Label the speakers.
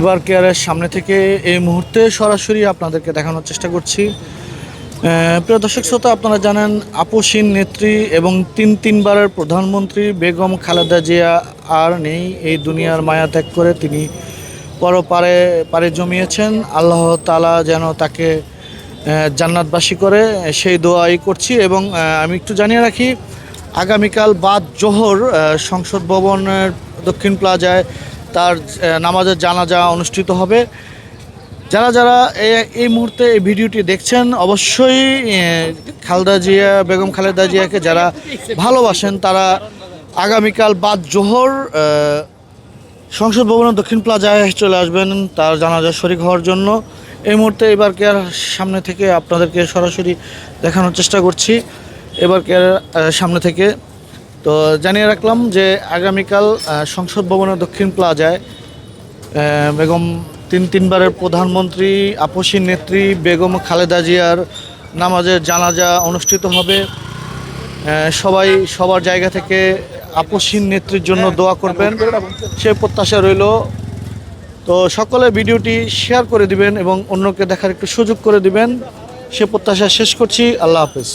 Speaker 1: এবার কেয়ারের সামনে থেকে এই মুহূর্তে সরাসরি আপনাদেরকে দেখানোর চেষ্টা করছি। প্রিয় দর্শক শ্রোতা, আপনারা জানেন আপসীন নেত্রী এবং তিনবারের প্রধানমন্ত্রী বেগম খালেদা জিয়া আর নেই এই দুনিয়ার মায়া ত্যাগ করে। তিনি পরপারে পাড়ি জমিয়েছেন। আল্লাহ তাআলা যেন তাকে জান্নাতবাসী করে সেই দোয়াই করছি। এবং আমি একটু জানিয়ে রাখি, আগামীকাল বাদ জোহর সংসদ ভবনের দক্ষিণ প্লাজায় তার নামাজের জানাজা অনুষ্ঠিত হবে। যারা যারা এই মুহূর্তে এই ভিডিওটি দেখছেন, অবশ্যই বেগম খালেদা জিয়াকে যারা ভালোবাসেন তারা আগামীকাল বাদ জোহর সংসদ ভবনের দক্ষিণ প্লাজায় চলে আসবেন তার জানাজা শরীক হওয়ার জন্য। এই মুহূর্তে এবার কেয়ার সামনে থেকে আপনাদেরকে সরাসরি দেখানোর চেষ্টা করছি। এবার কেয়ার সামনে থেকে তো জানিয়ে রাখলাম যে আগামীকাল সংসদ ভবনের দক্ষিণ প্লাজায় বেগম তিনবারের প্রধানমন্ত্রী আপসীন নেত্রী বেগম খালেদা জিয়ার নামাজের জানাজা অনুষ্ঠিত হবে। সবাই সবার জায়গা থেকে আপসীন নেত্রীর জন্য দোয়া করবেন, সে প্রত্যাশা রইল। তো সকলে ভিডিওটি শেয়ার করে দিবেন এবং অন্যকে দেখার একটু সুযোগ করে দিবেন, সে প্রত্যাশা শেষ করছি। আল্লাহ হাফেজ।